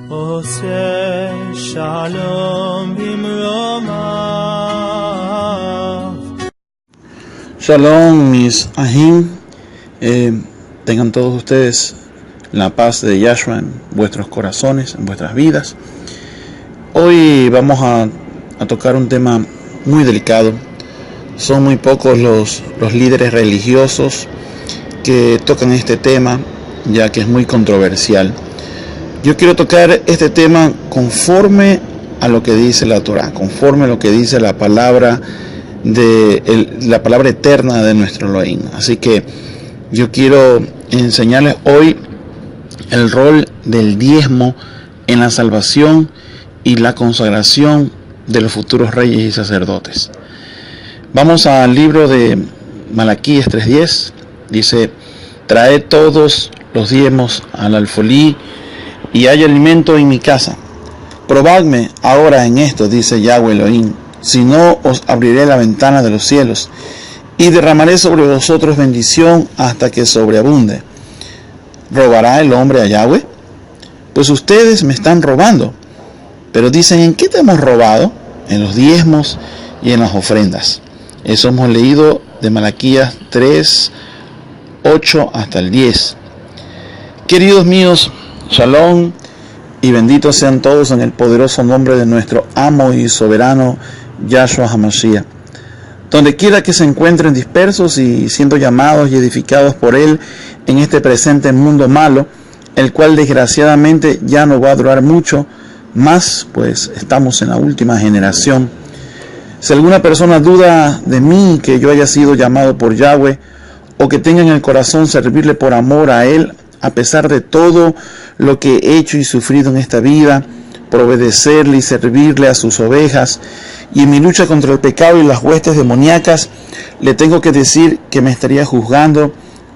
עושה שלום במרומיו. Shalom, mis ahim. Tengan todos ustedes la paz de Yahshua en vuestros corazones, en vuestras vidas. Hoy vamos a tocar un tema muy delicado. Son muy pocos los líderes religiosos que tocan este tema, ya que es muy controversial. Yo quiero tocar este tema conforme a lo que dice la Torah, conforme a lo que dice la palabra la palabra eterna de nuestro Elohim. Así que yo quiero enseñarles hoy el rol del diezmo en la salvación y la consagración de los futuros reyes y sacerdotes. Vamos al libro de Malaquías 3:10. Dice: traed todos los diezmos al alfolí y hay alimento en mi casa. Probadme ahora en esto, dice Yahweh Elohim, si no os abriré la ventana de los cielos y derramaré sobre vosotros bendición hasta que sobreabunde. ¿Robará el hombre a Yahweh? Pues ustedes me están robando. Pero dicen: ¿en qué te hemos robado? En los diezmos y en las ofrendas. Eso hemos leído de Malaquías 3:8 hasta el 10. Queridos míos, Shalom y benditos sean todos en el poderoso nombre de nuestro amo y soberano Yahshua HaMashiach. Donde quiera que se encuentren dispersos y siendo llamados y edificados por él en este presente mundo malo, el cual desgraciadamente ya no va a durar mucho más, pues estamos en la última generación. Si alguna persona duda de mí, que yo haya sido llamado por Yahweh, o que tenga en el corazón servirle por amor a él, a pesar de todo lo que he hecho y sufrido en esta vida, por obedecerle y servirle a sus ovejas, y en mi lucha contra el pecado y las huestes demoníacas, le tengo que decir que me estaría juzgando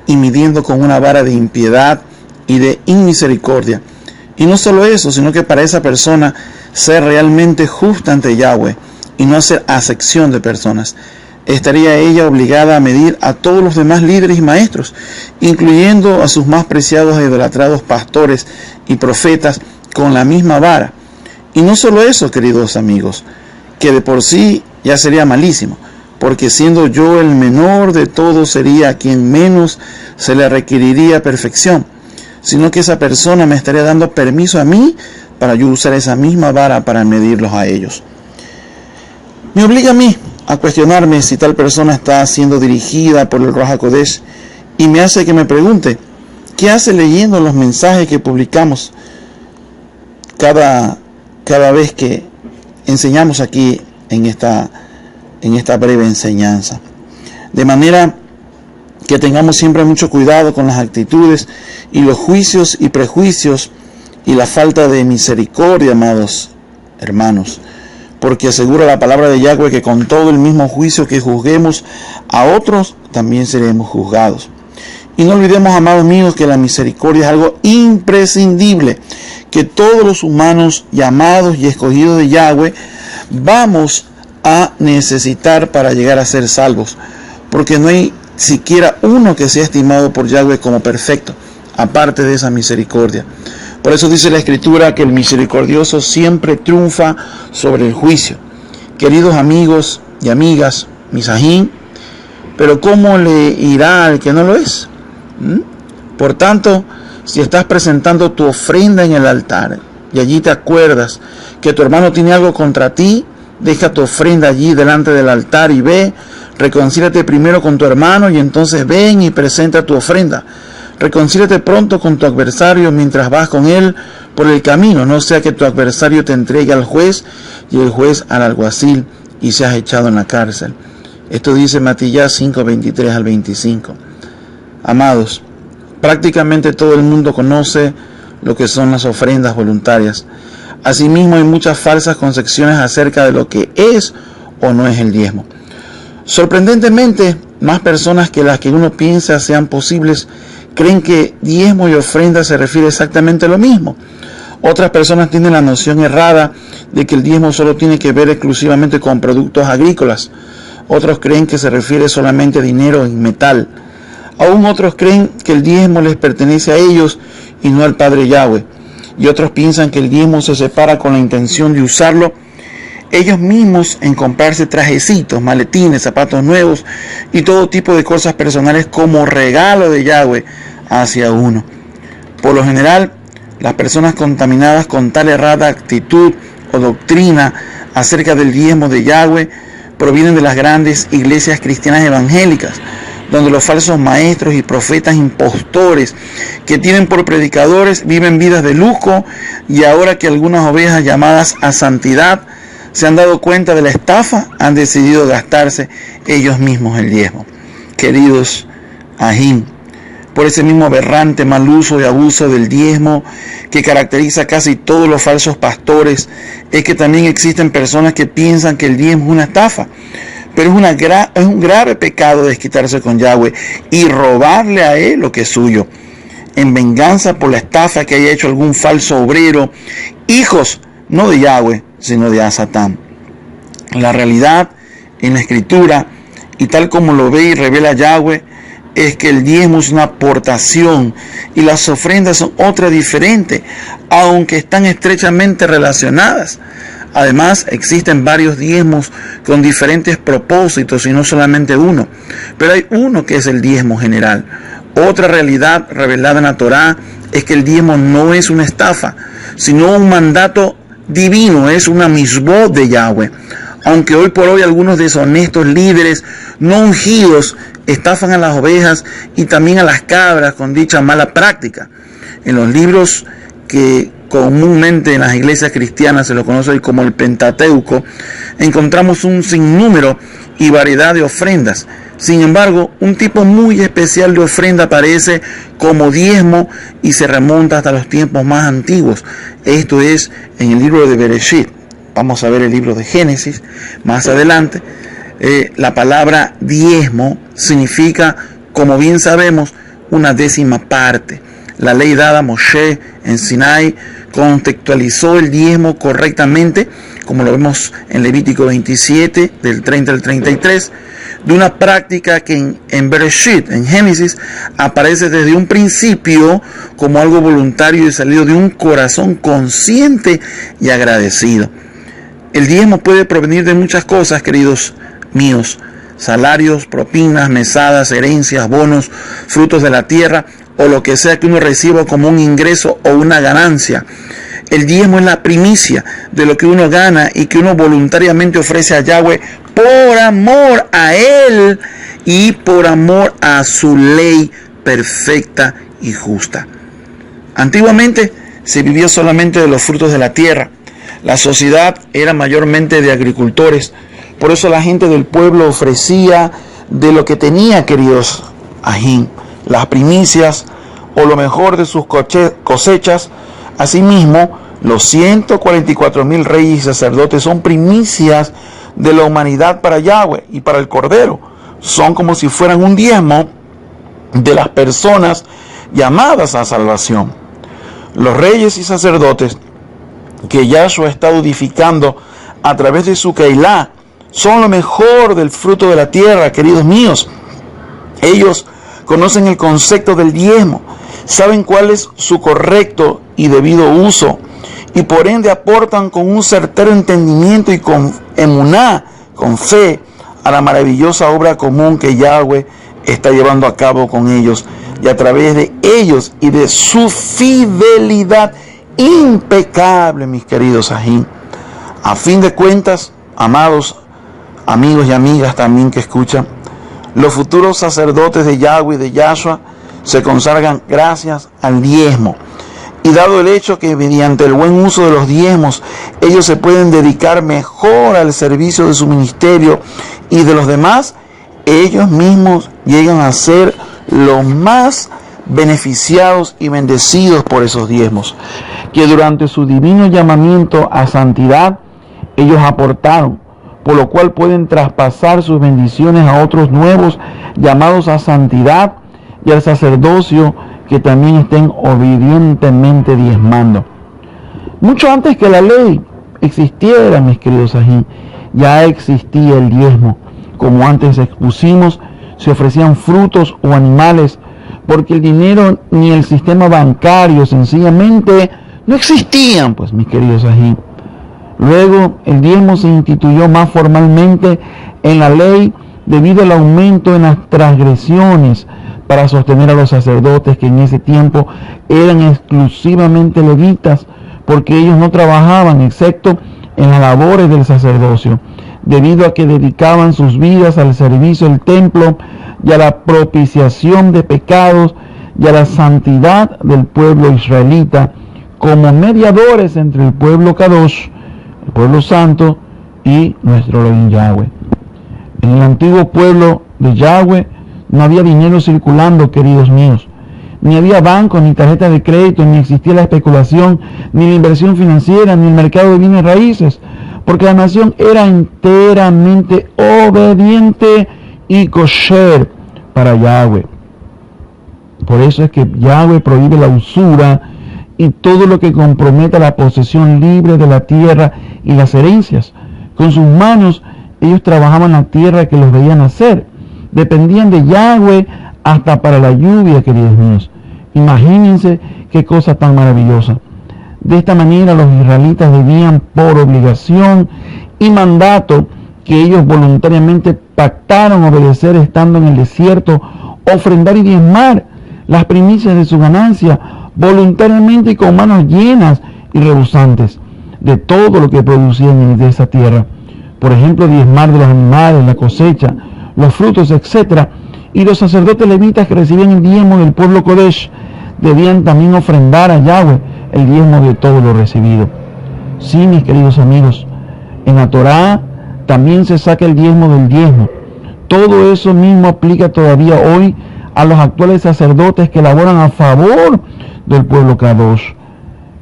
y midiendo con una vara de impiedad y de inmisericordia. Y no solo eso, sino que para esa persona ser realmente justa ante Yahweh y no hacer acepción de personas, estaría ella obligada a medir a todos los demás líderes y maestros, incluyendo a sus más preciados e idolatrados pastores y profetas, con la misma vara. Y no solo eso, queridos amigos, que de por sí ya sería malísimo, porque siendo yo el menor de todos sería a quien menos se le requeriría perfección, sino que esa persona me estaría dando permiso a mí para yo usar esa misma vara para medirlos a ellos. Me obliga a mí a cuestionarme si tal persona está siendo dirigida por el Ruach HaKodesh, y me hace que me pregunte: ¿qué hace leyendo los mensajes que publicamos cada vez que enseñamos aquí en esta breve enseñanza? De manera que tengamos siempre mucho cuidado con las actitudes y los juicios y prejuicios y la falta de misericordia, amados hermanos, porque asegura la palabra de Yahweh que con todo el mismo juicio que juzguemos a otros, también seremos juzgados. Y no olvidemos, amados míos, que la misericordia es algo imprescindible, que todos los humanos llamados y escogidos de Yahweh vamos a necesitar para llegar a ser salvos, porque no hay siquiera uno que sea estimado por Yahweh como perfecto, aparte de esa misericordia. Por eso dice la Escritura que el misericordioso siempre triunfa sobre el juicio. Queridos amigos y amigas, misajín, pero ¿cómo le irá al que no lo es? Por tanto, si estás presentando tu ofrenda en el altar y allí te acuerdas que tu hermano tiene algo contra ti, deja tu ofrenda allí delante del altar y ve, reconcíliate primero con tu hermano y entonces ven y presenta tu ofrenda. Reconcíliate pronto con tu adversario mientras vas con él por el camino, no sea que tu adversario te entregue al juez y el juez al alguacil y seas echado en la cárcel. Esto dice Matías 5:23 al 25. Amados, prácticamente todo el mundo conoce lo que son las ofrendas voluntarias. Asimismo, hay muchas falsas concepciones acerca de lo que es o no es el diezmo. Sorprendentemente, más personas que las que uno piensa sean posibles creen que diezmo y ofrenda se refiere exactamente a lo mismo. Otras personas tienen la noción errada de que el diezmo solo tiene que ver exclusivamente con productos agrícolas. Otros creen que se refiere solamente a dinero en metal. Aún otros creen que el diezmo les pertenece a ellos y no al Padre Yahweh. y otros piensan que el diezmo se separa con la intención de usarlo ellos mismos en comprarse trajecitos, maletines, zapatos nuevos y todo tipo de cosas personales como regalo de Yahweh hacia uno. Por lo general, las personas contaminadas con tal errada actitud o doctrina acerca del diezmo de Yahweh provienen de las grandes iglesias cristianas evangélicas, donde los falsos maestros y profetas impostores que tienen por predicadores viven vidas de lujo, y ahora que algunas ovejas llamadas a santidad se han dado cuenta de la estafa, han decidido gastarse ellos mismos el diezmo. Queridos ajín, por ese mismo aberrante mal uso y abuso del diezmo que caracteriza casi todos los falsos pastores, es que también existen personas que piensan que el diezmo es una estafa. Pero es un grave pecado desquitarse con Yahweh y robarle a él lo que es suyo, en venganza por la estafa que haya hecho algún falso obrero, hijos no de Yahweh, sino de Satán. La realidad en la Escritura, y tal como lo ve y revela Yahweh, es que el diezmo es una aportación y las ofrendas son otra diferente, aunque están estrechamente relacionadas. Además, existen varios diezmos con diferentes propósitos y no solamente uno, pero hay uno que es el diezmo general. Otra realidad revelada en la Torá es que el diezmo no es una estafa, sino un mandato divino, es una misbot de Yahweh. Aunque hoy por hoy algunos deshonestos líderes no ungidos estafan a las ovejas y también a las cabras con dicha mala práctica. En los libros que comúnmente en las iglesias cristianas se lo conoce hoy como el Pentateuco, encontramos un sinnúmero y variedad de ofrendas. Sin embargo, un tipo muy especial de ofrenda aparece como diezmo y se remonta hasta los tiempos más antiguos. Esto es en el libro de Bereshit. Vamos a ver el libro de Génesis más adelante. La palabra diezmo significa, como bien sabemos, una décima parte. La ley dada a Moshe en Sinai contextualizó el diezmo correctamente, como lo vemos en Levítico 27, del 30 al 33, de una práctica que en Bereshit, en Génesis, aparece desde un principio como algo voluntario y salido de un corazón consciente y agradecido. El diezmo puede provenir de muchas cosas, queridos míos: salarios, propinas, mesadas, herencias, bonos, frutos de la tierra, o lo que sea que uno reciba como un ingreso o una ganancia. El diezmo es la primicia de lo que uno gana y que uno voluntariamente ofrece a Yahweh por amor a Él y por amor a su ley perfecta y justa. Antiguamente se vivió solamente de los frutos de la tierra. La sociedad era mayormente de agricultores. Por eso la gente del pueblo ofrecía de lo que tenía, queridos ajín, las primicias o lo mejor de sus cosechas. Asimismo, los 144,000 reyes y sacerdotes son primicias de la humanidad para Yahweh y para el Cordero. Son como si fueran un diezmo de las personas llamadas a salvación. Los reyes y sacerdotes que Yahshua está edificando a través de su Keilah son lo mejor del fruto de la tierra, queridos míos. Ellos conocen el concepto del diezmo, saben cuál es su correcto y debido uso, y por ende aportan con un certero entendimiento y con emuná, con fe, a la maravillosa obra común que Yahweh está llevando a cabo con ellos, y a través de ellos y de su fidelidad impecable, mis queridos ajín. A fin de cuentas, amados amigos y amigas también que escuchan, los futuros sacerdotes de Yahweh y de Yahshua se consagran gracias al diezmo. Y dado el hecho que mediante el buen uso de los diezmos, ellos se pueden dedicar mejor al servicio de su ministerio y de los demás, ellos mismos llegan a ser los más beneficiados y bendecidos por esos diezmos, que durante su divino llamamiento a santidad, ellos aportaron, por lo cual pueden traspasar sus bendiciones a otros nuevos llamados a santidad y al sacerdocio, que también estén obedientemente diezmando. Mucho antes que la ley existiera, mis queridos ajín, ya existía el diezmo. Como antes expusimos, se ofrecían frutos o animales, porque el dinero ni el sistema bancario sencillamente no existían, pues, mis queridos ají. Luego, el diezmo se instituyó más formalmente en la ley debido al aumento en las transgresiones para sostener a los sacerdotes, que en ese tiempo eran exclusivamente levitas, porque ellos no trabajaban excepto en las labores del sacerdocio, debido a que dedicaban sus vidas al servicio del templo y a la propiciación de pecados y a la santidad del pueblo israelita, como mediadores entre el pueblo Kadosh, el pueblo santo, y nuestro Elohim Yahweh. En el antiguo pueblo de Yahweh no había dinero circulando, queridos míos. Ni había bancos, ni tarjetas de crédito, ni existía la especulación, ni la inversión financiera, ni el mercado de bienes raíces, porque la nación era enteramente obediente y kosher para Yahweh. Por eso es que Yahweh prohíbe la usura y todo lo que comprometa la posesión libre de la tierra y las herencias. Con sus manos ellos trabajaban la tierra que los veían nacer. Dependían de Yahweh hasta para la lluvia, queridos míos. Imagínense qué cosa tan maravillosa. De esta manera los israelitas debían por obligación y mandato que ellos voluntariamente pactaron obedecer estando en el desierto, ofrendar y diezmar las primicias de su ganancia voluntariamente y con manos llenas y rebosantes de todo lo que producían de esa tierra. Por ejemplo, diezmar de los animales, la cosecha, los frutos, etc. Y los sacerdotes levitas que recibían el diezmo del pueblo Kodesh debían también ofrendar a Yahweh el diezmo de todo lo recibido. Sí, mis queridos amigos, en la Torá también se saca el diezmo del diezmo. Todo eso mismo aplica todavía hoy a los actuales sacerdotes que laboran a favor del pueblo Kadosh.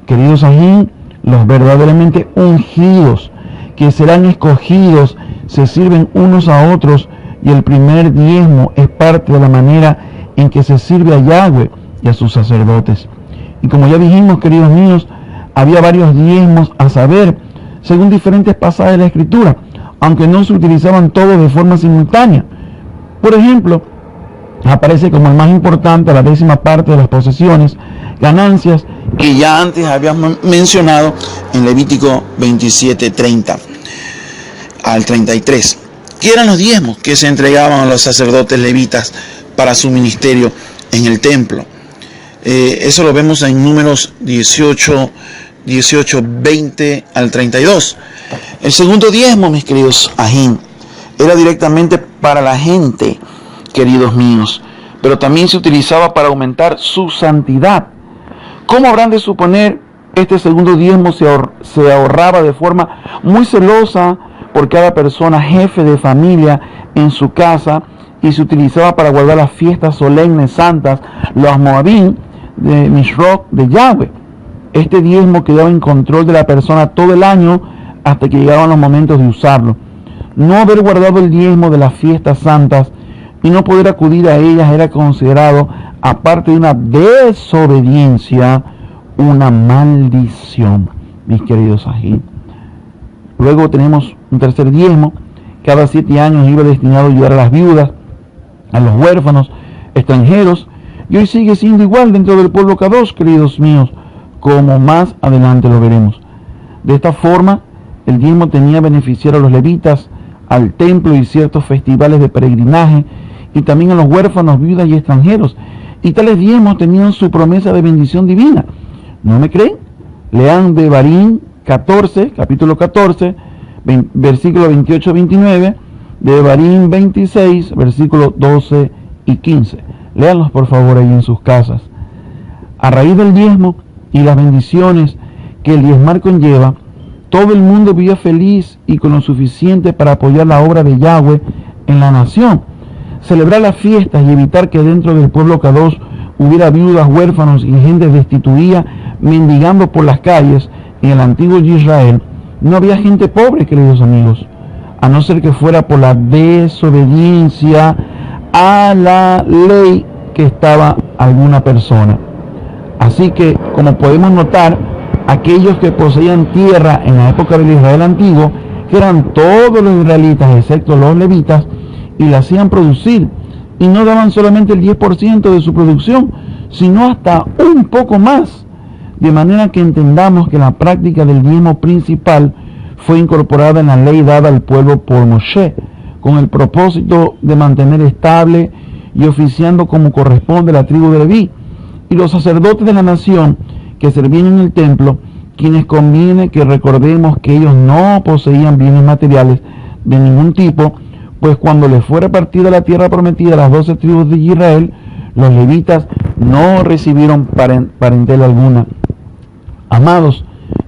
Queridos ají, los verdaderamente ungidos, que serán escogidos, se sirven unos a otros, y el primer diezmo es parte de la manera en que se sirve a Yahweh y a sus sacerdotes. Y como ya dijimos, queridos míos, había varios diezmos a saber, según diferentes pasajes de la Escritura, aunque no se utilizaban todos de forma simultánea. Por ejemplo, aparece como el más importante la 10ª parte de las posesiones, ganancias, que ya antes habíamos mencionado en Levítico 27:30 al 33, que eran los diezmos que se entregaban a los sacerdotes levitas para su ministerio en el templo. Eso lo vemos en Números 18, 20 al 32. El segundo diezmo, mis queridos ajín, era directamente para la gente, queridos míos, pero también se utilizaba para aumentar su santidad. ¿Cómo habrán de suponer? Este segundo diezmo se ahorraba de forma muy celosa por cada persona jefe de familia en su casa, y se utilizaba para guardar las fiestas solemnes santas, los Moabim de Mishroch de Yahweh. Este diezmo quedaba en control de la persona todo el año hasta que llegaban los momentos de usarlo. No haber guardado el diezmo de las fiestas santas y no poder acudir a ellas era considerado, aparte de una desobediencia, una maldición, mis queridos ají. Luego tenemos un tercer diezmo. Cada 7 años iba destinado a ayudar a las viudas, a los huérfanos, extranjeros, y hoy sigue siendo igual dentro del pueblo Kadosh, queridos míos, como más adelante lo veremos. De esta forma, el diezmo tenía beneficiar a los levitas, al templo y ciertos festivales de peregrinaje, y también a los huérfanos, viudas y extranjeros. Y tales diezmos tenían su promesa de bendición divina. ¿No me creen? Lean Devarim 14, capítulo 14, versículo 28-29, Devarim 26, versículos 12 y 15. Léanlos por favor ahí en sus casas. A raíz del diezmo y las bendiciones que el diezmar conlleva, todo el mundo vivía feliz y con lo suficiente para apoyar la obra de Yahweh en la nación, celebrar las fiestas y evitar que dentro del pueblo Kadosh hubiera viudas, huérfanos y gente destituida mendigando por las calles. En el antiguo Israel no había gente pobre, queridos amigos, a no ser que fuera por la desobediencia a la ley que estaba alguna persona. Así que, como podemos notar, aquellos que poseían tierra en la época del Israel antiguo, que eran todos los israelitas excepto los levitas, y la hacían producir, y no daban solamente el 10% de su producción, sino hasta un poco más. de manera que entendamos que la práctica del diezmo principal fue incorporada en la ley dada al pueblo por Moshe, con el propósito de mantener estable y oficiando como corresponde la tribu de Leví, y los sacerdotes de la nación que servían en el templo, quienes conviene que recordemos que ellos no poseían bienes materiales de ningún tipo, pues cuando les fue repartida la tierra prometida a las 12 tribus de Israel, los levitas no recibieron parentela alguna. Amados,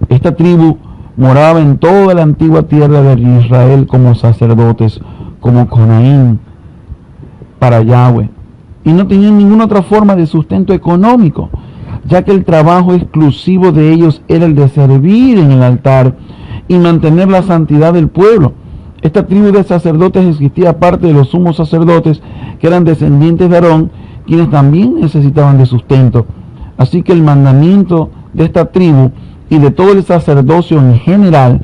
esta tribu moraba en toda la antigua tierra de Israel como sacerdotes, como Conaín para Yahweh, y no tenían ninguna otra forma de sustento económico, ya que el trabajo exclusivo de ellos era el de servir en el altar y mantener la santidad del pueblo. Esta tribu de sacerdotes existía aparte de los sumos sacerdotes, que eran descendientes de Aarón, quienes también necesitaban de sustento. Así que el mandamiento de esta tribu y de todo el sacerdocio en general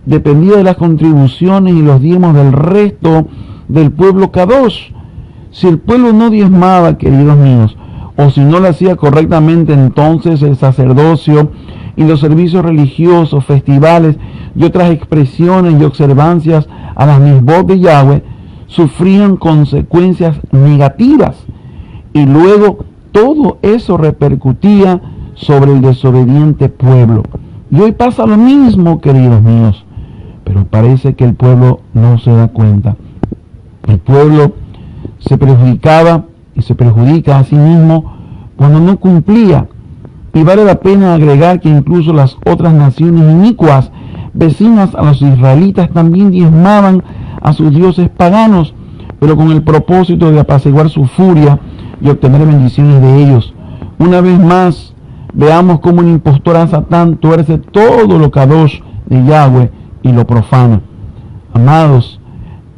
dependía de las contribuciones y los diezmos del resto del pueblo Kadosh. Si el pueblo no diezmaba, queridos míos, o si no lo hacía correctamente, entonces el sacerdocio y los servicios religiosos, festivales y otras expresiones y observancias a las misbot de Yahweh sufrían consecuencias negativas, y luego todo eso repercutía sobre el desobediente pueblo. Y hoy pasa lo mismo, queridos míos, pero parece que el pueblo no se da cuenta. El pueblo se perjudicaba y se perjudica a sí mismo cuando no cumplía. Y vale la pena agregar que incluso las otras naciones inicuas vecinas a los israelitas también diezmaban a sus dioses paganos, pero con el propósito de apaciguar su furia y obtener bendiciones de ellos. Una vez más, veamos cómo el impostor Satán tuerce todo lo kadosh de Yahweh y lo profana. Amados,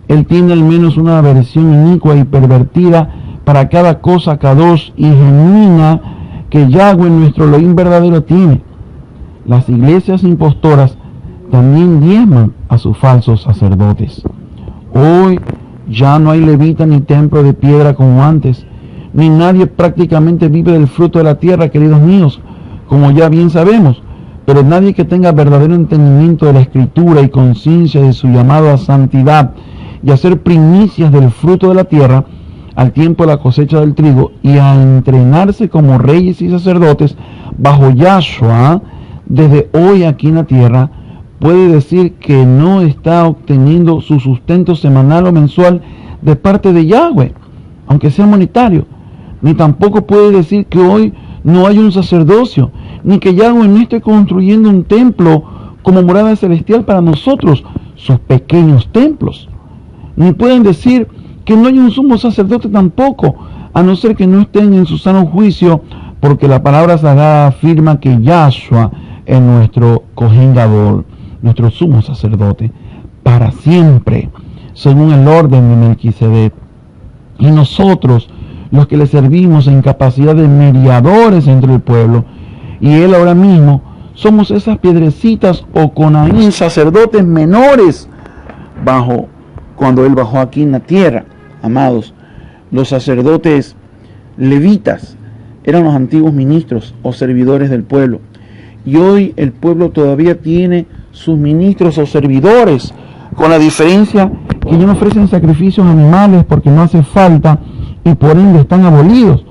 él tiene al menos una versión inicua y pervertida para cada cosa kadosh y genuina que Yahweh, nuestro Elohim verdadero, tiene. Las iglesias impostoras también diezman a sus falsos sacerdotes. Hoy ya no hay levita ni templo de piedra como antes, ni nadie prácticamente vive del fruto de la tierra, queridos míos, como ya bien sabemos, pero nadie que tenga verdadero entendimiento de la Escritura y conciencia de su llamado a santidad y a ser primicias del fruto de la tierra, al tiempo de la cosecha del trigo, y a entrenarse como reyes y sacerdotes bajo Yahshua, desde hoy aquí en la tierra, puede decir que no está obteniendo su sustento semanal o mensual de parte de Yahweh, aunque sea monetario. Ni tampoco puede decir que hoy no hay un sacerdocio, ni que Yahweh no esté construyendo un templo como morada celestial para nosotros, sus pequeños templos. Ni pueden decir que no hay un sumo sacerdote tampoco, a no ser que no estén en su sano juicio, porque la palabra sagrada afirma que Yahshua es nuestro Kohen Gadol, nuestro sumo sacerdote, para siempre, según el orden de Melquisedec. Y nosotros, los que le servimos en capacidad de mediadores entre el pueblo y él ahora mismo, somos esas piedrecitas o conaín, sacerdotes menores, cuando él bajó aquí en la tierra. Amados, los sacerdotes levitas eran los antiguos ministros o servidores del pueblo, y hoy el pueblo todavía tiene sus ministros o servidores, con la diferencia que ya no ofrecen sacrificios animales porque no hace falta y por ende están abolidos.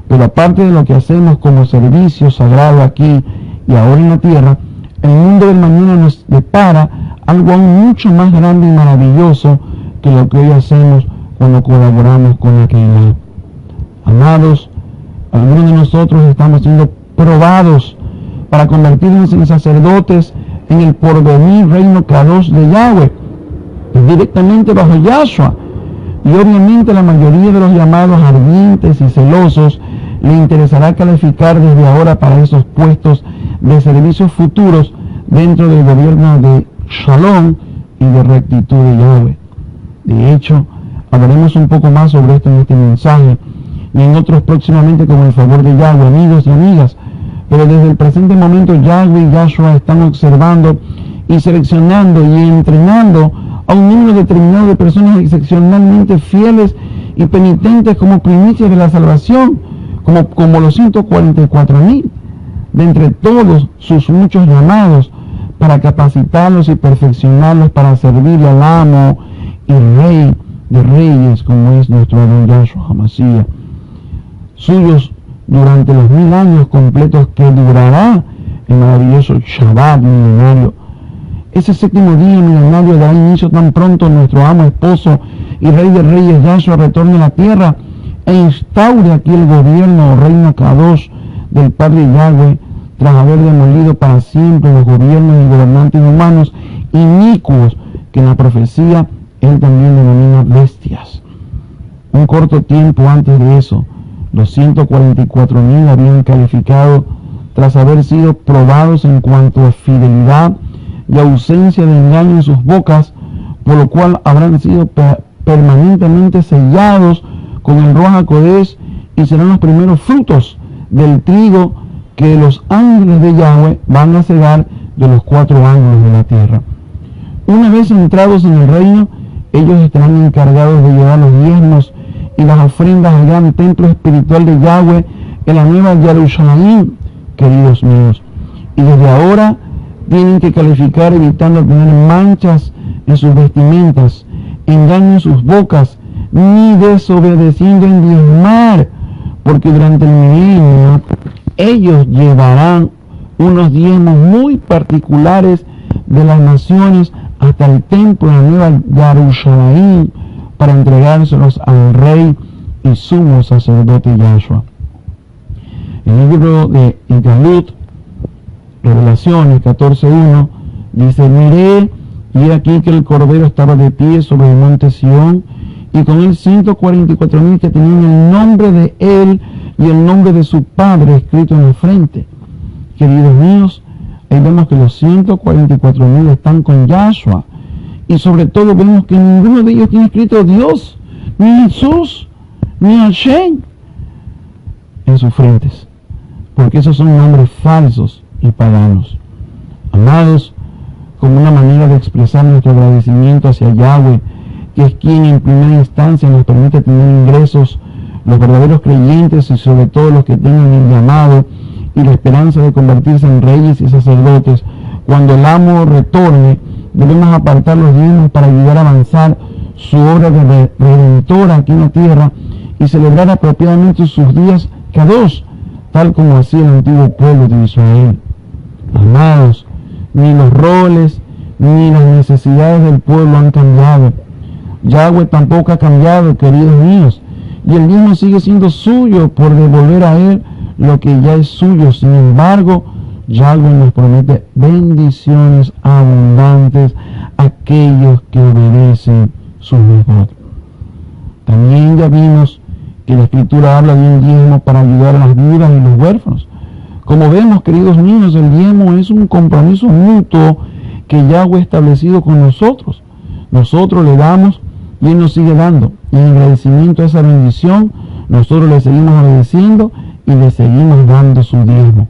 Pero aparte de lo que hacemos como servicio sagrado aquí y ahora en la tierra, el mundo del mañana nos depara algo aún mucho más grande y maravilloso que lo que hoy hacemos cuando colaboramos con la Keilah. Amados, algunos de nosotros estamos siendo probados para convertirnos en sacerdotes en el porvenir reino Kadosh de Yahweh, directamente bajo Yahshua. Y obviamente la mayoría de los llamados ardientes y celosos le interesará calificar desde ahora para esos puestos de servicios futuros dentro del gobierno de Shalom y de rectitud de Yahweh. De hecho, hablaremos un poco más sobre esto en este mensaje y en otros próximamente con el favor de Yahweh, amigos y amigas. Pero desde el presente momento Yahweh y Yahshua están observando y seleccionando y entrenando a un número determinado de personas excepcionalmente fieles y penitentes como primicias de la salvación, como los 144,000. de entre todos sus muchos llamados, para capacitarlos y perfeccionarlos para servirle al amo y Rey de Reyes, como es nuestro don Yahshua HaMashiach, suyos durante los 1000 años completos que durará el maravilloso Shabbat milenario. Ese séptimo día milenario dará inicio tan pronto nuestro amo, esposo y Rey de Reyes Yahshua retorne a la tierra e instaure aquí el gobierno o reino Kadosh del Padre Yahweh, tras haber demolido para siempre los gobiernos y gobernantes humanos inicuos que en la profecía él también denomina bestias. Un corto tiempo antes de eso, los 144.000 habían calificado tras haber sido probados en cuanto a fidelidad y ausencia de engaño en sus bocas, por lo cual habrán sido permanentemente sellados con el Ruach HaKodesh y serán los primeros frutos del trigo que los ángeles de Yahweh van a cegar de los 4 ángulos de la tierra. Una vez entrados en el reino, ellos estarán encargados de llevar los diezmos y las ofrendas al gran templo espiritual de Yahweh en la nueva Jerusalén, queridos míos. Y desde ahora tienen que calificar evitando tener manchas en sus vestimentas, engaño en sus bocas, ni desobedeciendo en diezmar, porque durante el milenio ellos llevarán unos diezmos muy particulares de las naciones hasta el templo de la nueva Jerusalén para entregárselos al rey y sumo sacerdote Yahshua. El libro de Igalut, Revelaciones 14:1, dice: miré y aquí que el Cordero estaba de pie sobre el monte Sión, y con él 144.000 que tenían el nombre de él y el nombre de su padre escrito en la frente. Queridos míos, ahí vemos que los 144.000 están con Yahshua, y sobre todo vemos que ninguno de ellos tiene escrito Dios, ni Jesús, ni Hashem en sus frentes, porque esos son nombres falsos y paganos. Amados, como una manera de expresar nuestro agradecimiento hacia Yahweh, que es quien en primera instancia nos permite tener ingresos, los verdaderos creyentes y sobre todo los que tengan el llamado y la esperanza de convertirse en reyes y sacerdotes, cuando el amo retorne, debemos apartar los diezmos para ayudar a avanzar su obra de redentora aquí en la tierra y celebrar apropiadamente sus días Kadosh, tal como hacía el antiguo pueblo de Israel. Amados, ni los roles ni las necesidades del pueblo han cambiado. Yahweh tampoco ha cambiado, queridos míos, y el diezmo sigue siendo suyo por devolver a él lo que ya es suyo. Sin embargo, Yahweh nos promete bendiciones abundantes a aquellos que obedecen sus mitzvot. También ya vimos que la Escritura habla de un diezmo para ayudar a las viudas y los huérfanos. Como vemos, queridos niños, el diezmo es un compromiso mutuo que Yahweh ha establecido con nosotros. Nosotros le damos y Él nos sigue dando. Y en agradecimiento a esa bendición, nosotros le seguimos obedeciendo y le seguimos dando su diezmo.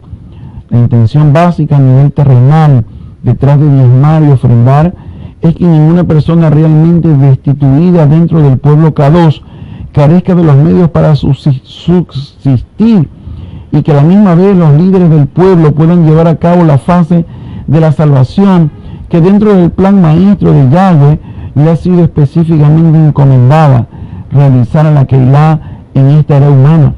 La intención básica a nivel terrenal detrás de diezmar y ofrendar es que ninguna persona realmente destituida dentro del pueblo Kadosh carezca de los medios para subsistir, y que a la misma vez los líderes del pueblo puedan llevar a cabo la fase de la salvación que dentro del plan maestro de Yahweh le ha sido específicamente encomendada realizar a la Keilah en esta era humana.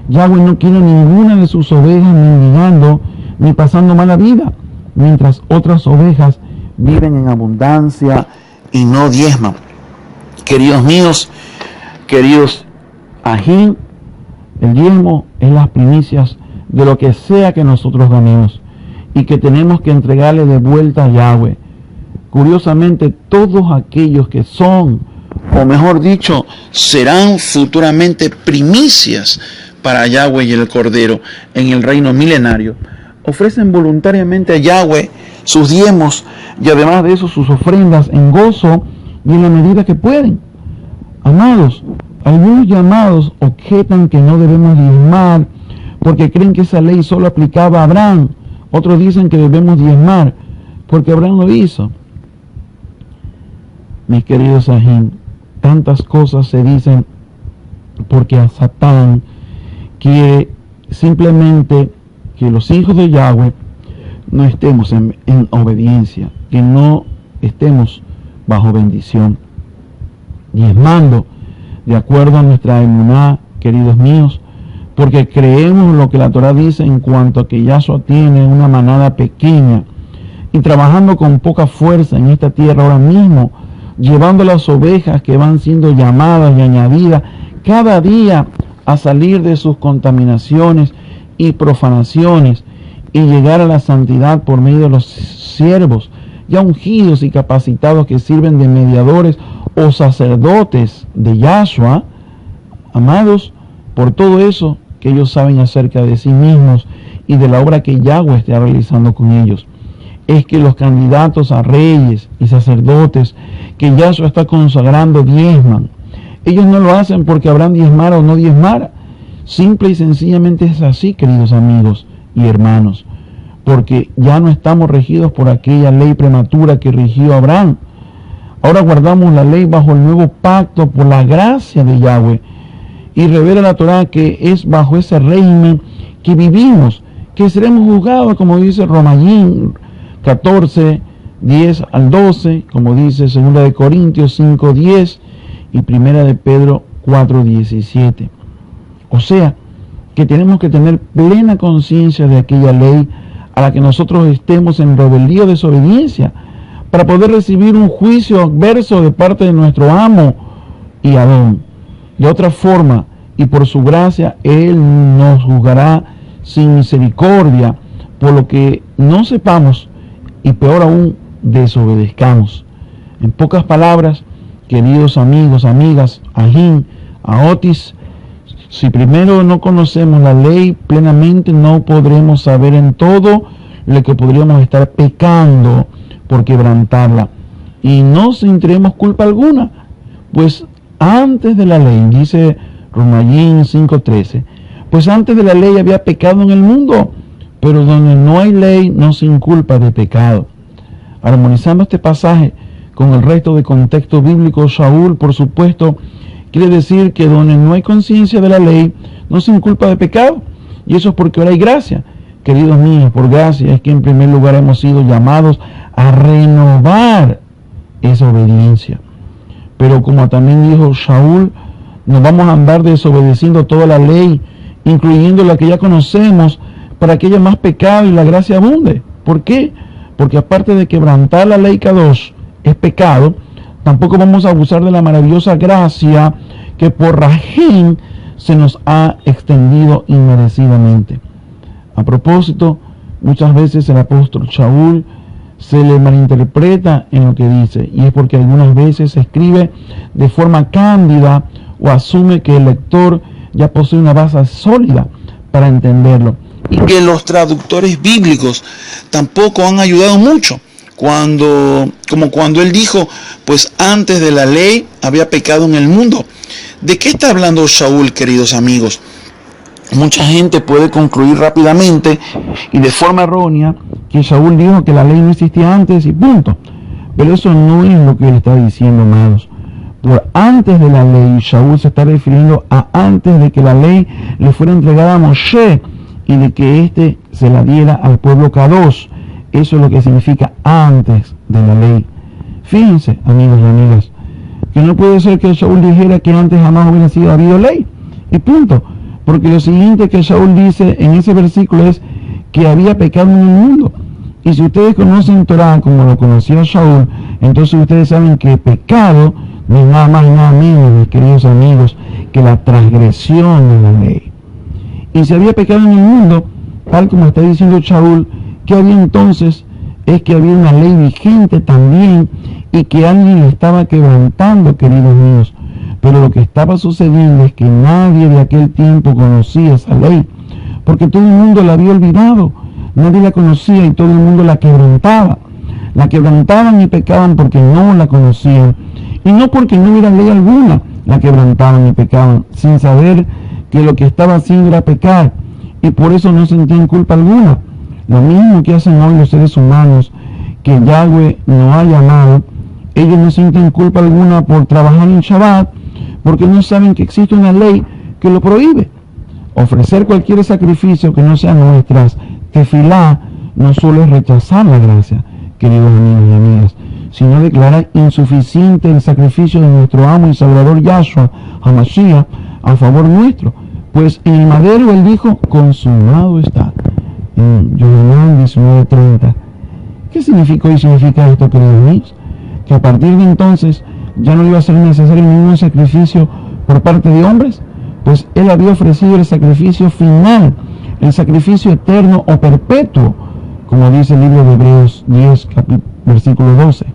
Yahweh no quiere ninguna de sus ovejas mendigando ni pasando mala vida, mientras otras ovejas viven en abundancia y no diezman. Queridos míos, queridos ajín, el diezmo es las primicias de lo que sea que nosotros ganemos y que tenemos que entregarle de vuelta a Yahweh. Curiosamente, todos aquellos que son, o mejor dicho, serán futuramente primicias para Yahweh y el Cordero en el reino milenario, ofrecen voluntariamente a Yahweh sus diezmos y además de eso sus ofrendas en gozo y en la medida que pueden. Amados, algunos llamados objetan que no debemos diezmar porque creen que esa ley solo aplicaba a Abraham. Otros dicen que debemos diezmar porque Abraham lo hizo. Mis queridos ajín, tantas cosas se dicen porque a Satán quiere simplemente que los hijos de Yahweh no estemos en obediencia, que no estemos bajo bendición, diezmando de acuerdo a nuestra emuná, queridos míos, porque creemos lo que la Torah dice en cuanto a que Yahshua tiene una manada pequeña y trabajando con poca fuerza en esta tierra ahora mismo, llevando las ovejas que van siendo llamadas y añadidas cada día a salir de sus contaminaciones y profanaciones y llegar a la santidad por medio de los siervos ya ungidos y capacitados que sirven de mediadores o sacerdotes de Yahshua, amados, por todo eso que ellos saben acerca de sí mismos y de la obra que Yahweh está realizando con ellos. Es que los candidatos a reyes y sacerdotes que Yahshua está consagrando diezman. Ellos no lo hacen porque habrán diezmara o no diezmara. Simple y sencillamente es así, queridos amigos y hermanos, porque ya no estamos regidos por aquella ley prematura que rigió a Abraham. Ahora guardamos la ley bajo el nuevo pacto por la gracia de Yahweh, y revela la Torah que es bajo ese régimen que vivimos, que seremos juzgados, como dice Romanín 14, 10 al 12, como dice 2 Corintios 5, 10 y 1 Pedro 4, 17. O sea, que tenemos que tener plena conciencia de aquella ley a la que nosotros estemos en rebeldía o desobediencia, para poder recibir un juicio adverso de parte de nuestro amo y Adón. De otra forma, y por su gracia, Él nos juzgará sin misericordia por lo que no sepamos y peor aún, desobedezcamos. En pocas palabras, queridos amigos, amigas, ajín, aotis, si primero no conocemos la ley plenamente, no podremos saber en todo lo que podríamos estar pecando por quebrantarla. Y no sentiremos culpa alguna, pues antes de la ley, dice Romanín 5:13, pues antes de la ley había pecado en el mundo, pero donde no hay ley no se inculpa de pecado. Armonizando este pasaje con el resto de contexto bíblico, Shaul, por supuesto, quiere decir que donde no hay conciencia de la ley no se inculpa de pecado, y eso es porque ahora hay gracia. Queridos míos, por gracia es que en primer lugar hemos sido llamados a renovar esa obediencia. Pero como también dijo Shaul, nos vamos a andar desobedeciendo toda la ley, incluyendo la que ya conocemos, para que haya más pecado y la gracia abunde. ¿Por qué? Porque aparte de quebrantar la ley Kadosh es pecado, tampoco vamos a abusar de la maravillosa gracia que por Rahim se nos ha extendido inmerecidamente. A propósito, muchas veces el apóstol Shaul se le malinterpreta en lo que dice, y es porque algunas veces se escribe de forma cándida o asume que el lector ya posee una base sólida para entenderlo. Y que los traductores bíblicos tampoco han ayudado mucho, como cuando él dijo, pues antes de la ley había pecado en el mundo. ¿De qué está hablando Shaul, queridos amigos? Mucha gente puede concluir rápidamente y de forma errónea que Shaul dijo que la ley no existía antes y punto. Pero eso no es lo que él está diciendo, amados. Por antes de la ley, Shaul se está refiriendo a antes de que la ley le fuera entregada a Moshe y de que éste se la diera al pueblo Kadosh. Eso es lo que significa antes de la ley. Fíjense, amigos y amigas, que no puede ser que Shaul dijera que antes jamás hubiera habido ley y punto. Porque lo siguiente que Shaul dice en ese versículo es que había pecado en el mundo. Y si ustedes conocen Torah como lo conocía Shaul, entonces ustedes saben que pecado no es nada más y nada menos, mis queridos amigos, que la transgresión de la ley. Y si había pecado en el mundo, tal como está diciendo Shaul, que había entonces es que había una ley vigente también y que alguien estaba quebrantando, queridos míos. Pero lo que estaba sucediendo es que nadie de aquel tiempo conocía esa ley, porque todo el mundo la había olvidado, nadie la conocía y todo el mundo la quebrantaba. La quebrantaban y pecaban porque no la conocían, y no porque no hubiera ley alguna, la quebrantaban y pecaban, sin saber que lo que estaba haciendo era pecar, y por eso no sentían culpa alguna. Lo mismo que hacen hoy los seres humanos, que Yahweh nos ha llamado, ellos no sienten culpa alguna por trabajar en Shabbat, porque no saben que existe una ley que lo prohíbe. Ofrecer cualquier sacrificio que no sea nuestras Tefilá no solo es rechazar la gracia, queridos amigos y amigas, sino declarar insuficiente el sacrificio de nuestro amo y salvador Yahshua HaMashiach a favor nuestro, pues en el madero él dijo, consumado está, en Yohanan 19:30. ¿Qué significó y significa esto, queridos amigos? Que a partir de entonces ya no iba a ser necesario ningún sacrificio por parte de hombres, pues él había ofrecido el sacrificio final, el sacrificio eterno o perpetuo, como dice el libro de Hebreos 10, versículo 12.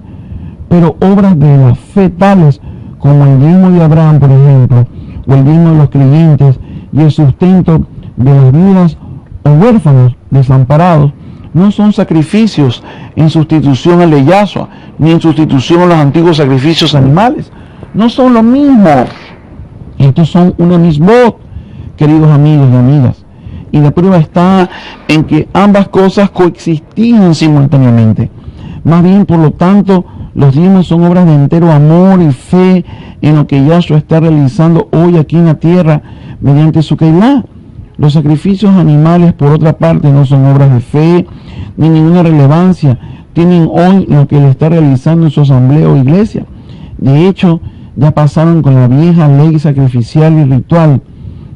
Pero obras de la fe tales como el diezmo de Abraham, por ejemplo, o el diezmo de los creyentes y el sustento de las viudas o huérfanos desamparados, no son sacrificios en sustitución al de Yahshua, ni en sustitución a los antiguos sacrificios animales. No son lo mismo. Estos son una mismot, queridos amigos y amigas. Y la prueba está en que ambas cosas coexistían simultáneamente. Más bien, por lo tanto, los diezmos son obras de entero amor y fe en lo que Yahshua está realizando hoy aquí en la tierra mediante su Keilah. Los sacrificios animales, por otra parte, no son obras de fe ni ninguna relevancia. Tienen hoy lo que él está realizando en su asamblea o iglesia. De hecho, ya pasaron con la vieja ley sacrificial y ritual.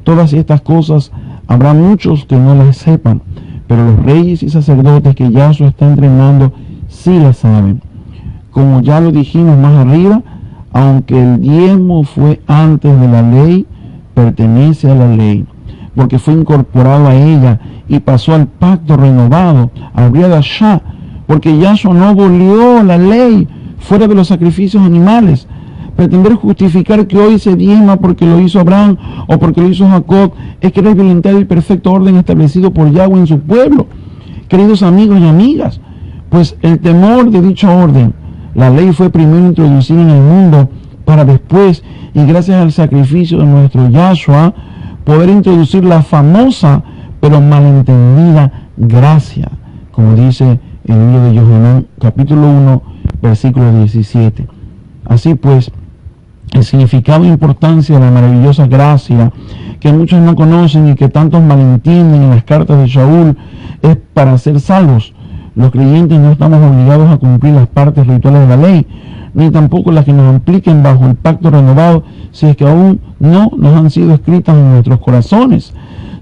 Todas estas cosas habrá muchos que no las sepan, pero los reyes y sacerdotes que Yahshua está entrenando sí las saben. Como ya lo dijimos más arriba, aunque el diezmo fue antes de la ley, pertenece a la ley, porque fue incorporado a ella y pasó al pacto renovado, al Briat Hashah, porque Yahshua no abolió la ley fuera de los sacrificios animales. Pretender justificar que hoy se diezma porque lo hizo Abraham o porque lo hizo Jacob es querer violentar el perfecto orden establecido por Yahweh en su pueblo. Queridos amigos y amigas, pues el temor de dicho orden, la ley fue primero introducida en el mundo para después, y gracias al sacrificio de nuestro Yahshua, poder introducir la famosa pero malentendida gracia, como dice el libro de Yohanan, capítulo 1, versículo 17. Así pues, el significado e importancia de la maravillosa gracia que muchos no conocen y que tantos malentienden en las cartas de Shaul es para ser salvos. Los creyentes no estamos obligados a cumplir las partes rituales de la ley, ni tampoco las que nos apliquen bajo el pacto renovado, si es que aún no nos han sido escritas en nuestros corazones,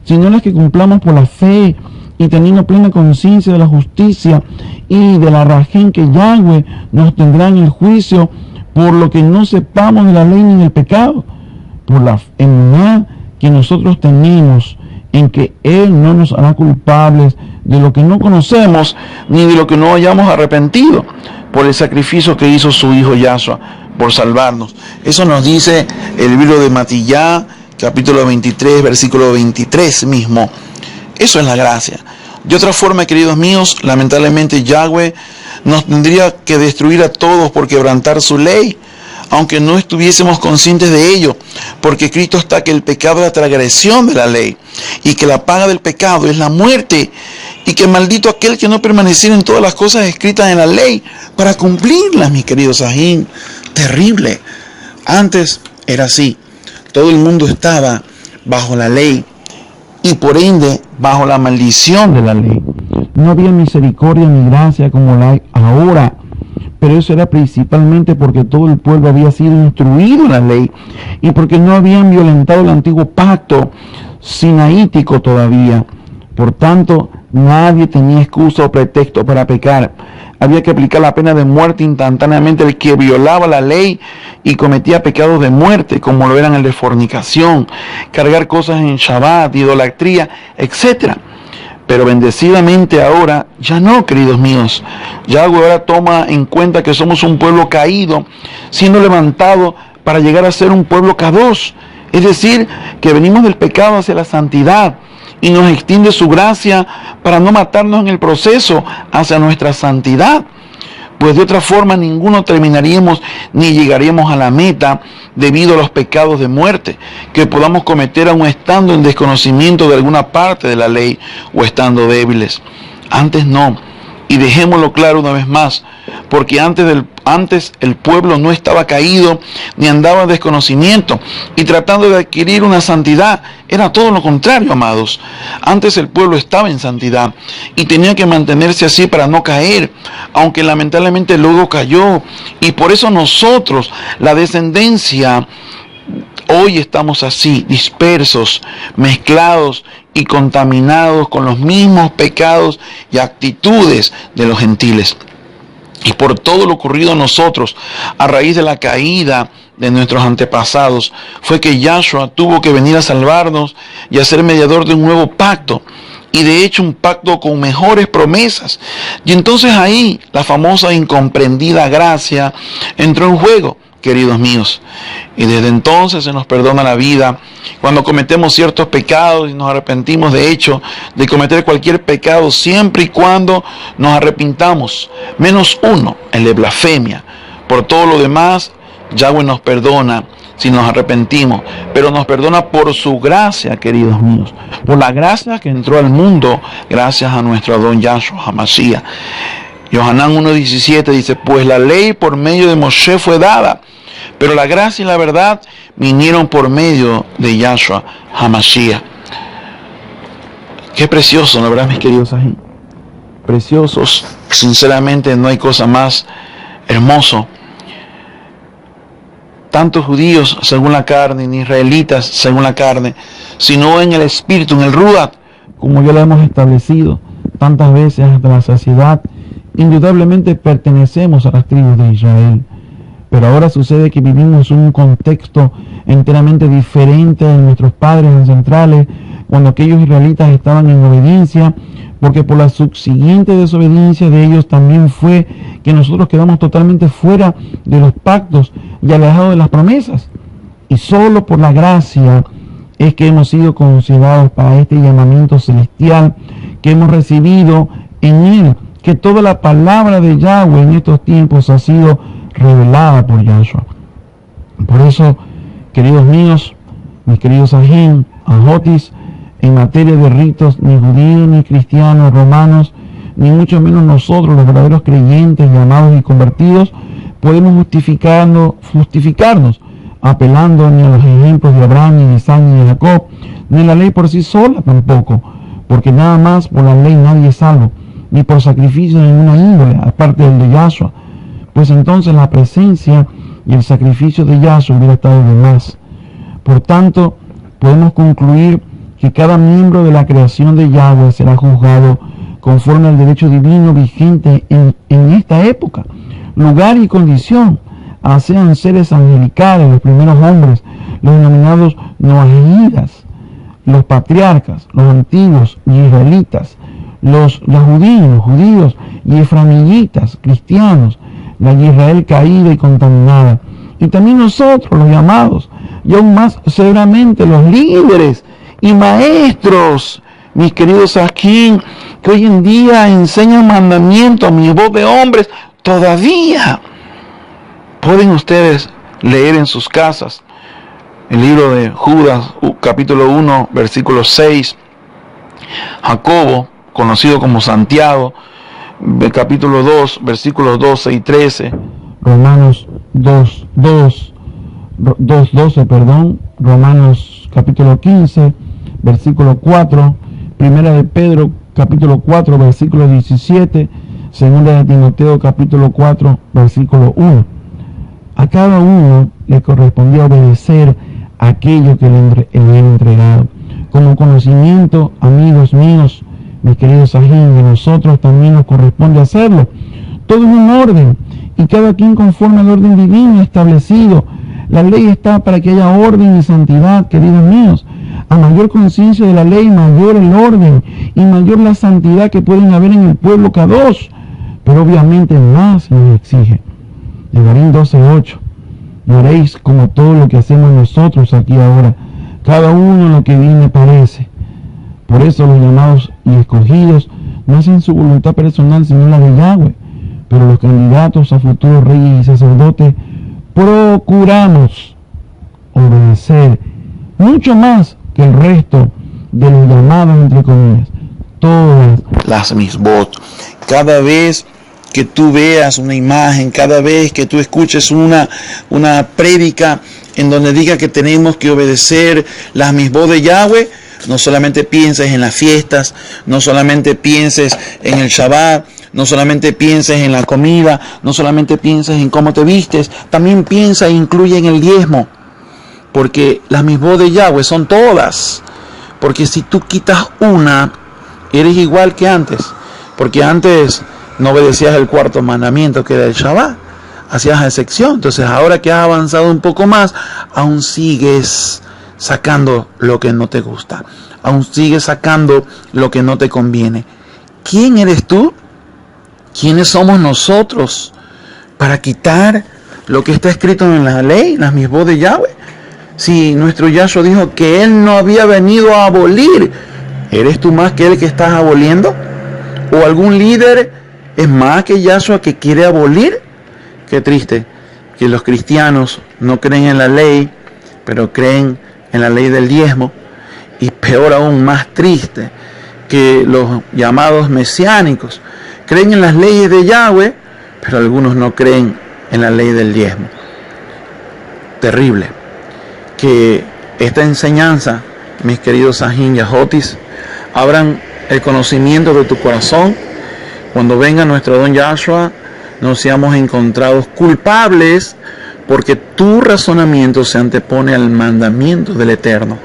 sino las que cumplamos por la fe y teniendo plena conciencia de la justicia y de la razón que Yahweh nos tendrá en el juicio por lo que no sepamos de la ley ni del pecado, por la emuná que nosotros tenemos en que Él no nos hará culpables de lo que no conocemos ni de lo que no hayamos arrepentido por el sacrificio que hizo su Hijo Yahshua por salvarnos. Eso nos dice el libro de Matillá, capítulo 23, versículo 23 mismo. Eso es la gracia. De otra forma, queridos míos, lamentablemente Yahweh nos tendría que destruir a todos por quebrantar su ley, aunque no estuviésemos conscientes de ello, porque escrito está que el pecado es la transgresión de la ley, y que la paga del pecado es la muerte, y que maldito aquel que no permaneciera en todas las cosas escritas en la ley para cumplirlas, mis queridos Sajín. Terrible. Antes era así. Todo el mundo estaba bajo la ley y por ende bajo la maldición de la ley. No había misericordia ni gracia como la hay ahora, pero eso era principalmente porque todo el pueblo había sido instruido en la ley y porque no habían violentado el antiguo pacto sinaítico todavía. Por tanto, nadie tenía excusa o pretexto para pecar. Había que aplicar la pena de muerte instantáneamente al que violaba la ley y cometía pecados de muerte, como lo eran el de fornicación, cargar cosas en Shabbat, idolatría, etc. Pero bendecidamente ahora, ya no, queridos míos. Yahweh ahora toma en cuenta que somos un pueblo caído, siendo levantado para llegar a ser un pueblo kadosh. Es decir, que venimos del pecado hacia la santidad y nos extiende su gracia para no matarnos en el proceso hacia nuestra santidad. Pues de otra forma ninguno terminaríamos ni llegaríamos a la meta debido a los pecados de muerte que podamos cometer aun estando en desconocimiento de alguna parte de la ley o estando débiles. Antes no. Y dejémoslo claro una vez más, porque antes el pueblo no estaba caído ni andaba en desconocimiento y tratando de adquirir una santidad. Era todo lo contrario, amados. Antes el pueblo estaba en santidad y tenía que mantenerse así para no caer, aunque lamentablemente luego cayó. Y por eso nosotros, la descendencia, hoy estamos así, dispersos, mezclados y contaminados con los mismos pecados y actitudes de los gentiles. Y por todo lo ocurrido a nosotros, a raíz de la caída de nuestros antepasados, fue que Yahshua tuvo que venir a salvarnos y a ser mediador de un nuevo pacto. Y de hecho un pacto con mejores promesas. Y entonces ahí la famosa incomprendida gracia entró en juego, queridos míos. Y desde entonces se nos perdona la vida cuando cometemos ciertos pecados y nos arrepentimos de hecho de cometer cualquier pecado, siempre y cuando nos arrepintamos, menos uno, el de blasfemia. Por todo lo demás, Yahweh nos perdona si nos arrepentimos, pero nos perdona por su gracia, queridos míos, por la gracia que entró al mundo gracias a nuestro Adón Yahshua HaMashiach. Yohanan 1:17 dice, pues la ley por medio de Moshe fue dada, pero la gracia y la verdad vinieron por medio de Yahshua HaMashiach. Qué precioso, la verdad, mis queridos ahí. Preciosos. Sinceramente no hay cosa más hermoso. Tanto judíos según la carne, ni israelitas según la carne, sino en el espíritu, en el Ruach, como ya lo hemos establecido tantas veces hasta la saciedad, indudablemente pertenecemos a las tribus de Israel. Pero ahora sucede que vivimos un contexto enteramente diferente de nuestros padres ancestrales, cuando aquellos israelitas estaban en obediencia, porque por la subsiguiente desobediencia de ellos también fue que nosotros quedamos totalmente fuera de los pactos y alejados de las promesas. Y solo por la gracia es que hemos sido considerados para este llamamiento celestial que hemos recibido en Él, que toda la palabra de Yahweh en estos tiempos ha sido revelada por Yahshua. Por eso, queridos míos, mis queridos ajín, ajotis, en materia de ritos, ni judíos, ni cristianos, romanos, ni mucho menos nosotros, los verdaderos creyentes, llamados y convertidos, podemos justificarnos apelando ni a los ejemplos de Abraham, ni de Isaac, ni de Jacob, ni a la ley por sí sola tampoco, porque nada más por la ley nadie es salvo, ni por sacrificio de ninguna índole, aparte del de Yahshua, pues entonces la presencia y el sacrificio de Yahshua hubiera estado de más. Por tanto, podemos concluir que cada miembro de la creación de Yahweh será juzgado conforme al derecho divino vigente en esta época, lugar y condición, sean seres angelicales, los primeros hombres, los denominados noahidas, los patriarcas, los antiguos y israelitas, los judíos y efraimitas, cristianos, la Israel caída y contaminada, y también nosotros, los llamados, y aún más severamente los líderes y maestros, mis queridos aquí, que hoy en día enseñan mandamientos a mi voz de hombres, todavía pueden ustedes leer en sus casas el libro de Judas, capítulo 1, versículo 6, Jacobo, conocido como Santiago, capítulo 2, versículos 12 y 13, Romanos 2:12, Romanos capítulo 15, versículo 4, Primera de Pedro, capítulo 4, versículo 17, Segunda de Timoteo, capítulo 4, versículo 1. A cada uno le correspondía obedecer aquello que le había entregado. Como conocimiento, amigos míos, mis queridos ajín, de nosotros también nos corresponde hacerlo. Todo en un orden, y cada quien conforme al orden divino establecido. La ley está para que haya orden y santidad, queridos míos. A mayor conciencia de la ley, mayor el orden y mayor la santidad que pueden haber en el pueblo Kadosh. Pero obviamente más nos exige. Devarim 12:8. Y haréis como todo lo que hacemos nosotros aquí ahora, cada uno lo que bien le parece. Por eso los llamados y escogidos no hacen su voluntad personal sino la de Yahweh. Pero los candidatos a futuros reyes y sacerdotes procuramos obedecer mucho más que el resto de los llamados, entre comillas. todas las misbot. Cada vez que tú veas una imagen, cada vez que tú escuches una prédica en donde diga que tenemos que obedecer las misbot de Yahweh, no solamente pienses en las fiestas, no solamente pienses en el Shabbat, no solamente pienses en la comida, no solamente pienses en cómo te vistes, también piensa e incluye en el diezmo, porque las misbot de Yahweh son todas, porque si tú quitas una, eres igual que antes, porque antes no obedecías el cuarto mandamiento que era el Shabbat, hacías excepción. Entonces ahora que has avanzado un poco más, aún sigues sacando lo que no te gusta, aún sigues sacando lo que no te conviene. ¿Quién eres tú? ¿Quiénes somos nosotros para quitar lo que está escrito en la ley, las misbot de Yahweh? Si nuestro Yahshua dijo que Él no había venido a abolir, ¿eres tú más que Él que estás aboliendo? ¿O algún líder es más que Yahshua que quiere abolir? Qué triste que los cristianos no creen en la ley, pero creen en la ley del diezmo. Y peor aún, más triste, que los llamados mesiánicos creen en las leyes de Yahweh, pero algunos no creen en la ley del diezmo. Terrible. Que esta enseñanza, mis queridos Sahin Yahotis, abran el conocimiento de tu corazón. Cuando venga nuestro don Yahshua, no seamos encontrados culpables porque tu razonamiento se antepone al mandamiento del Eterno.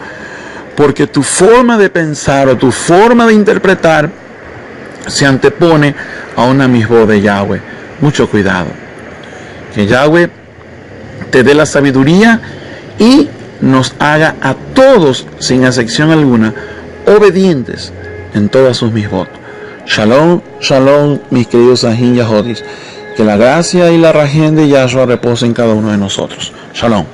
Porque tu forma de pensar o tu forma de interpretar se antepone a una misbot de Yahweh. Mucho cuidado. Que Yahweh te dé la sabiduría y nos haga a todos, sin excepción alguna, obedientes en todas sus misbot. Shalom, shalom, mis queridos Sahin Yahodis. Que la gracia y la rajen de Yahshua reposen en cada uno de nosotros. Shalom.